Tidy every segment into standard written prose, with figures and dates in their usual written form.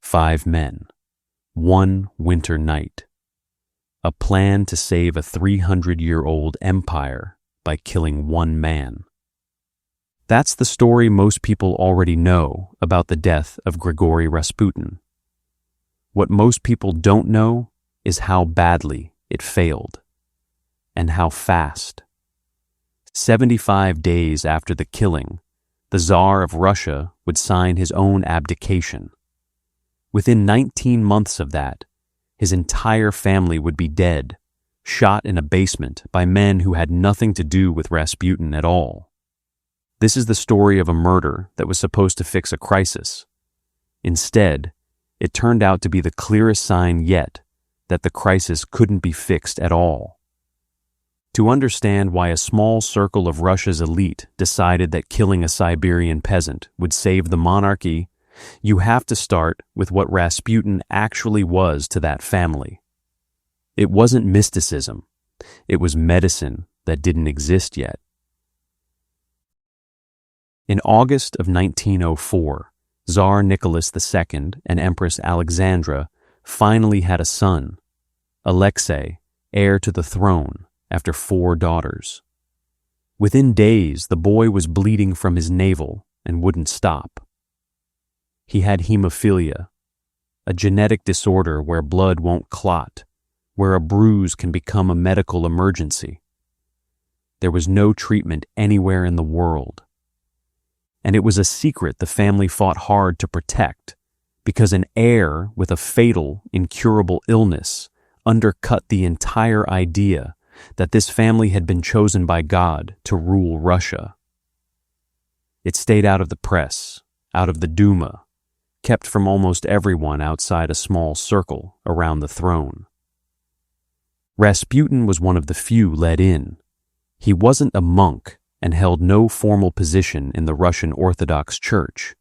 5 men, 1 winter night. A plan to save a 300-year-old empire by killing 1 man. That's the story most people already know about the death of Grigori Rasputin. What most people don't know is how badly it failed, and how fast. 75 days after the killing, the Tsar of Russia would sign his own abdication. Within 19 months of that, his entire family would be dead, shot in a basement by men who had nothing to do with Rasputin at all. This is the story of a murder that was supposed to fix a crisis. Instead, it turned out to be the clearest sign yet that the crisis couldn't be fixed at all. To understand why a small circle of Russia's elite decided that killing a Siberian peasant would save the monarchy, you have to start with what Rasputin actually was to that family. It wasn't mysticism. It was medicine that didn't exist yet. In August of 1904, Tsar Nicholas II and Empress Alexandra finally had a son, Alexei, heir to the throne after 4 daughters. Within days, the boy was bleeding from his navel and wouldn't stop. He had hemophilia, a genetic disorder where blood won't clot, where a bruise can become a medical emergency. There was no treatment anywhere in the world. And it was a secret the family fought hard to protect, because an heir with a fatal, incurable illness undercut the entire idea that this family had been chosen by God to rule Russia. It stayed out of the press, out of the Duma, kept from almost everyone outside a small circle around the throne. Rasputin was one of the few let in. He wasn't a monk and held no formal position in the Russian Orthodox Church.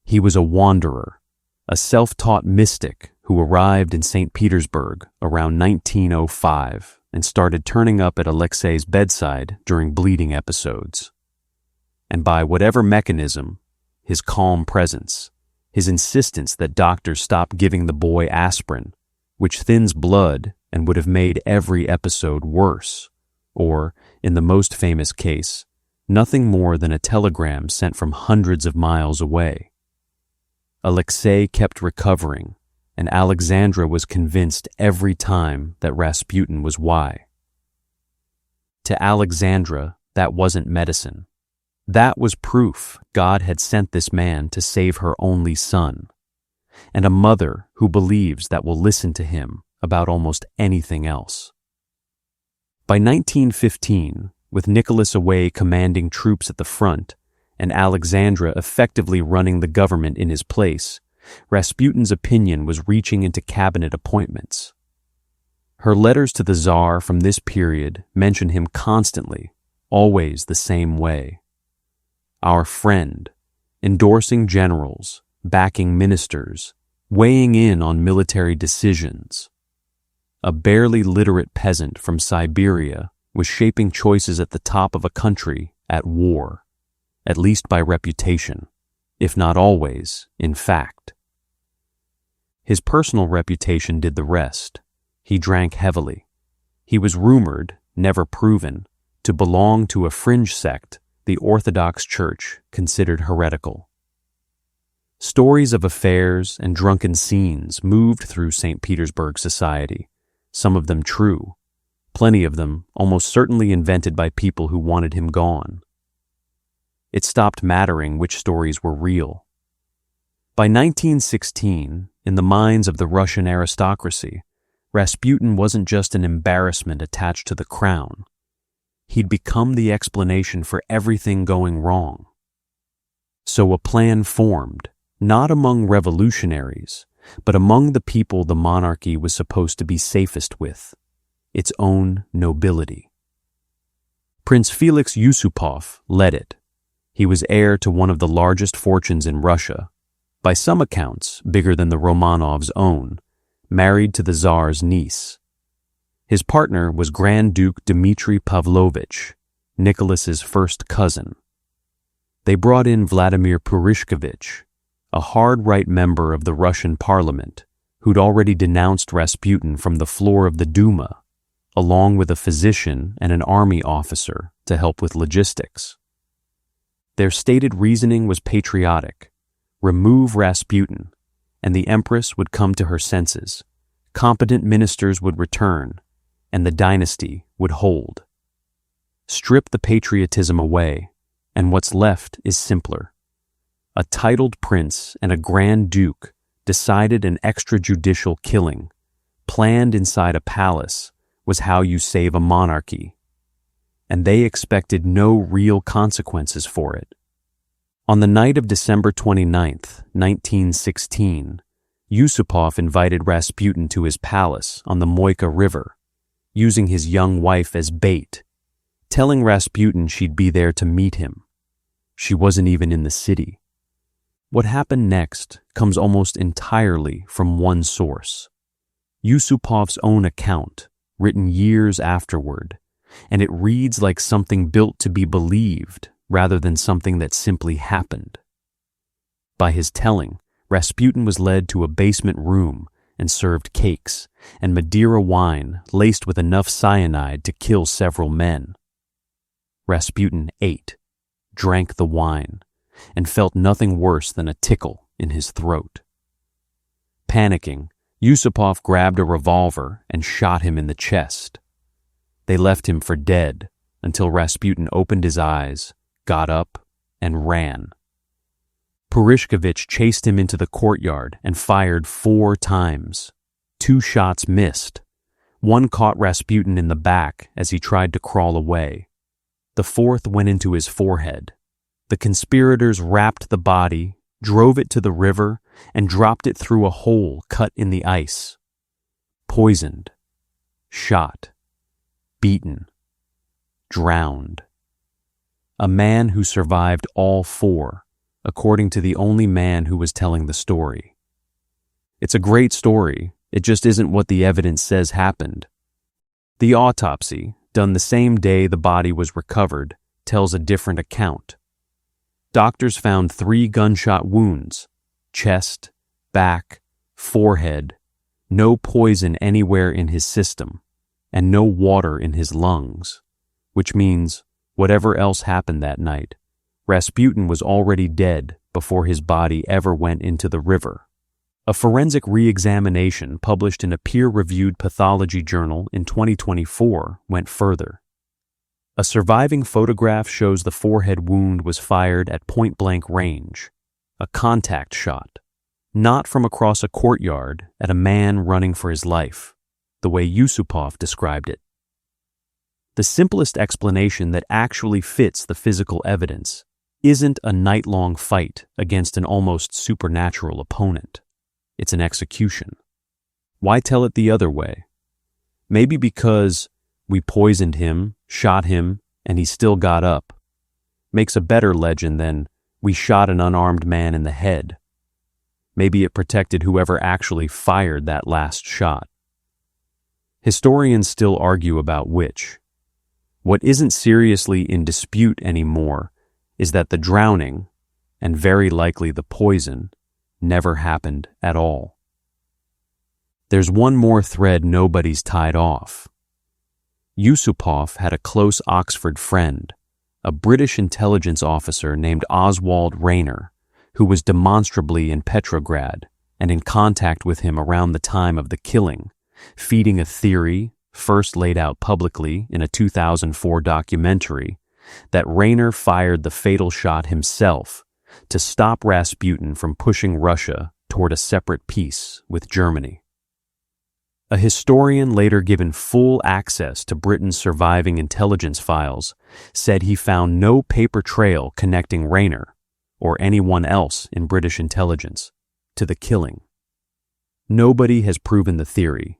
He was a wanderer, a self-taught mystic who arrived in St. Petersburg around 1905 and started turning up at Alexei's bedside during bleeding episodes. And by whatever mechanism, his calm presence, his insistence that doctors stop giving the boy aspirin, which thins blood and would have made every episode worse, or, in the most famous case, nothing more than a telegram sent from hundreds of miles away. Alexei kept recovering, and Alexandra was convinced every time that Rasputin was why. To Alexandra, that wasn't medicine. That was proof God had sent this man to save her only son, and a mother who believes that will listen to him about almost anything else. By 1915, with Nicholas away commanding troops at the front and Alexandra effectively running the government in his place, Rasputin's opinion was reaching into cabinet appointments. Her letters to the Tsar from this period mention him constantly, always the same way. Our friend, endorsing generals, backing ministers, weighing in on military decisions. A barely literate peasant from Siberia was shaping choices at the top of a country at war, at least by reputation, if not always, in fact. His personal reputation did the rest. He drank heavily. He was rumored, never proven, to belong to a fringe sect the Orthodox Church considered heretical. Stories of affairs and drunken scenes moved through St. Petersburg society, some of them true, plenty of them almost certainly invented by people who wanted him gone. It stopped mattering which stories were real. By 1916, in the minds of the Russian aristocracy, Rasputin wasn't just an embarrassment attached to the crown. He'd become the explanation for everything going wrong. So a plan formed, not among revolutionaries, but among the people the monarchy was supposed to be safest with, its own nobility. Prince Felix Yusupov led it. He was heir to one of the largest fortunes in Russia, by some accounts bigger than the Romanovs' own, married to the Tsar's niece. His partner was Grand Duke Dmitry Pavlovich, Nicholas's first cousin. They brought in Vladimir Purishkevich, a hard-right member of the Russian parliament who'd already denounced Rasputin from the floor of the Duma, along with a physician and an army officer to help with logistics. Their stated reasoning was patriotic: remove Rasputin, and the Empress would come to her senses, competent ministers would return, and the dynasty would hold. Strip the patriotism away, and what's left is simpler. A titled prince and a grand duke decided an extrajudicial killing, planned inside a palace, was how you save a monarchy. And they expected no real consequences for it. On the night of December 29th, 1916, Yusupov invited Rasputin to his palace on the Moika River, using his young wife as bait, telling Rasputin she'd be there to meet him. She wasn't even in the city. What happened next comes almost entirely from one source, Yusupov's own account, written years afterward, and it reads like something built to be believed rather than something that simply happened. By his telling, Rasputin was led to a basement room and served cakes and Madeira wine laced with enough cyanide to kill several men. Rasputin ate, drank the wine, and felt nothing worse than a tickle in his throat. Panicking, Yusupov grabbed a revolver and shot him in the chest. They left him for dead until Rasputin opened his eyes, got up, and ran. Purishkevich chased him into the courtyard and fired 4 times. 2 shots missed. One caught Rasputin in the back as he tried to crawl away. The 4th went into his forehead. The conspirators wrapped the body, drove it to the river, and dropped it through a hole cut in the ice. Poisoned, shot, beaten, drowned. A man who survived all 4, according to the only man who was telling the story. It's a great story, it just isn't what the evidence says happened. The autopsy, done the same day the body was recovered, tells a different account. Doctors found 3 gunshot wounds, chest, back, forehead, no poison anywhere in his system, and no water in his lungs, which means whatever else happened that night, Rasputin was already dead before his body ever went into the river. A forensic re-examination published in a peer-reviewed pathology journal in 2024 went further. A surviving photograph shows the forehead wound was fired at point-blank range, a contact shot, not from across a courtyard at a man running for his life, the way Yusupov described it. The simplest explanation that actually fits the physical evidence isn't a night-long fight against an almost supernatural opponent. It's an execution. Why tell it the other way? Maybe because we poisoned him, shot him, and he still got up. Makes a better legend than we shot an unarmed man in the head. Maybe it protected whoever actually fired that last shot. Historians still argue about which. What isn't seriously in dispute anymore is that the drowning, and very likely the poison, never happened at all. There's one more thread nobody's tied off. Yusupov had a close Oxford friend, a British intelligence officer named Oswald Rayner, who was demonstrably in Petrograd and in contact with him around the time of the killing, feeding a theory, first laid out publicly in a 2004 documentary, that Rayner fired the fatal shot himself to stop Rasputin from pushing Russia toward a separate peace with Germany. A historian later given full access to Britain's surviving intelligence files said he found no paper trail connecting Rayner, or anyone else in British intelligence, to the killing. Nobody has proven the theory.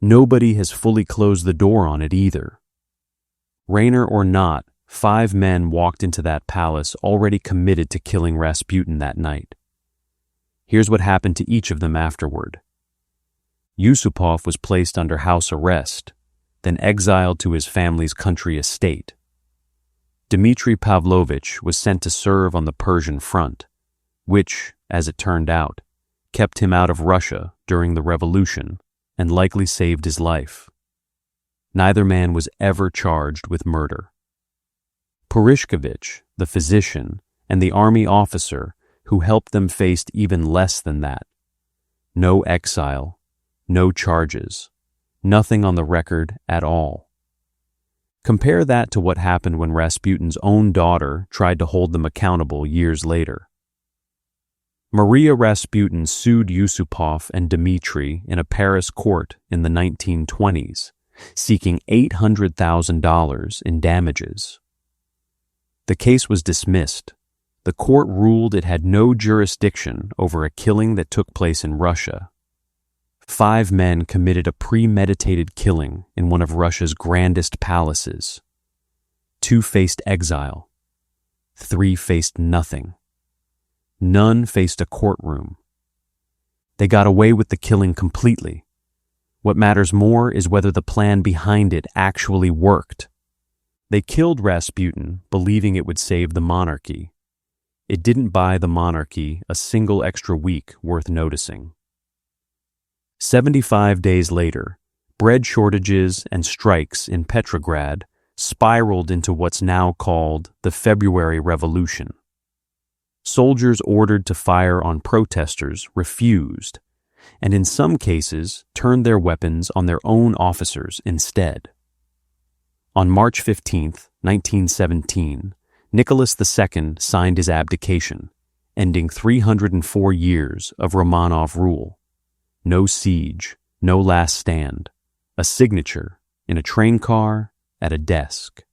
Nobody has fully closed the door on it either. Rayner or not, 5 men walked into that palace already committed to killing Rasputin that night. Here's what happened to each of them afterward. Yusupov was placed under house arrest, then exiled to his family's country estate. Dmitry Pavlovich was sent to serve on the Persian front, which, as it turned out, kept him out of Russia during the revolution and likely saved his life. Neither man was ever charged with murder. Purishkevich, the physician, and the army officer who helped them faced even less than that. No exile, no charges, nothing on the record at all. Compare that to what happened when Rasputin's own daughter tried to hold them accountable years later. Maria Rasputin sued Yusupov and Dmitry in a Paris court in the 1920s, seeking $800,000 in damages. The case was dismissed. The court ruled it had no jurisdiction over a killing that took place in Russia. 5 men committed a premeditated killing in one of Russia's grandest palaces. 2 faced exile. 3 faced nothing. None faced a courtroom. They got away with the killing completely. What matters more is whether the plan behind it actually worked. They killed Rasputin, believing it would save the monarchy. It didn't buy the monarchy a single extra week worth noticing. 75 days later, bread shortages and strikes in Petrograd spiraled into what's now called the February Revolution. Soldiers ordered to fire on protesters refused, and in some cases turned their weapons on their own officers instead. On March 15, 1917, Nicholas II signed his abdication, ending 304 years of Romanov rule. No siege, no last stand, a signature in a train car at a desk.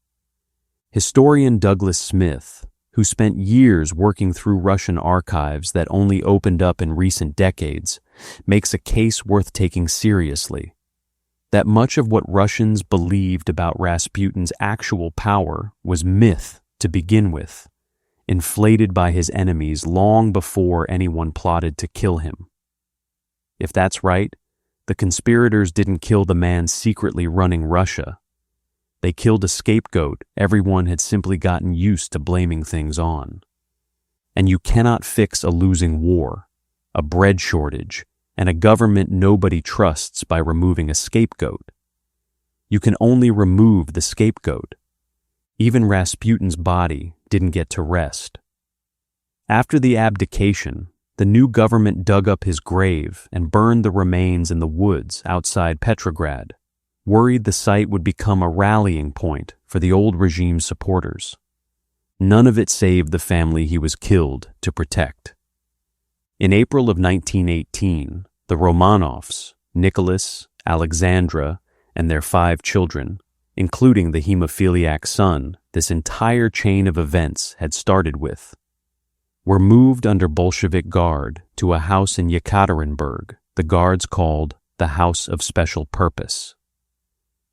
Historian Douglas Smith, who spent years working through Russian archives that only opened up in recent decades, makes a case worth taking seriously. That much of what Russians believed about Rasputin's actual power was myth to begin with, inflated by his enemies long before anyone plotted to kill him. If that's right, the conspirators didn't kill the man secretly running Russia. They killed a scapegoat everyone had simply gotten used to blaming things on. And you cannot fix a losing war, a bread shortage, and a government nobody trusts by removing a scapegoat. You can only remove the scapegoat. Even Rasputin's body didn't get to rest. After the abdication, the new government dug up his grave and burned the remains in the woods outside Petrograd, worried the site would become a rallying point for the old regime's supporters. None of it saved the family he was killed to protect. In April of 1918, the Romanovs, Nicholas, Alexandra, and their 5 children, including the hemophiliac son this entire chain of events had started with, were moved under Bolshevik guard to a house in Yekaterinburg the guards called the House of Special Purpose.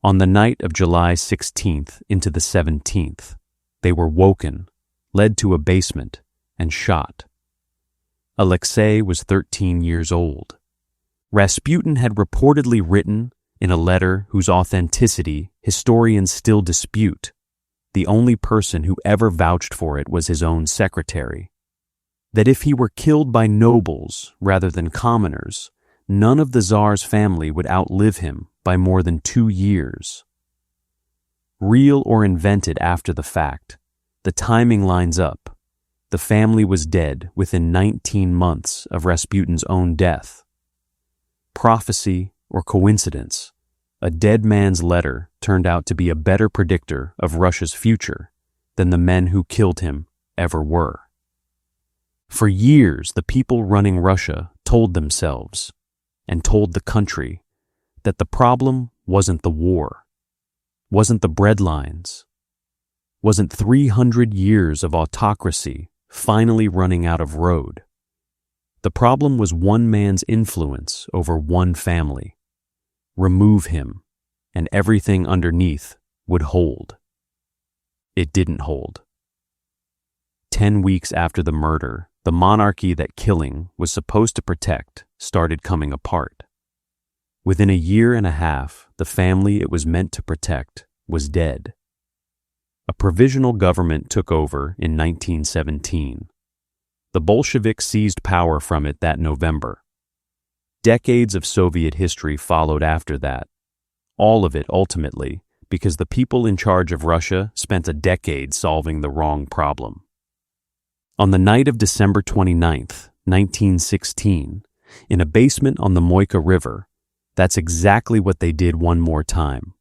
On the night of July 16th into the 17th, they were woken, led to a basement, and shot. Alexei was 13 years old. Rasputin had reportedly written, in a letter whose authenticity historians still dispute, the only person who ever vouched for it was his own secretary, that if he were killed by nobles rather than commoners, none of the Tsar's family would outlive him by more than 2 years. Real or invented after the fact, the timing lines up. The family was dead within 19 months of Rasputin's own death. Prophecy or coincidence, a dead man's letter turned out to be a better predictor of Russia's future than the men who killed him ever were. For years, the people running Russia told themselves, and told the country, that the problem wasn't the war, wasn't the breadlines, wasn't 300 years of autocracy finally running out of road. The problem was one man's influence over one family. Remove him, and everything underneath would hold. It didn't hold. 10 weeks after the murder, the monarchy that killing was supposed to protect started coming apart. Within a year and a half, the family it was meant to protect was dead. A provisional government took over in 1917. The Bolsheviks seized power from it that November. Decades of Soviet history followed after that. All of it, ultimately, because the people in charge of Russia spent a decade solving the wrong problem. On the night of December 29th, 1916, in a basement on the Moika River, that's exactly what they did one more time.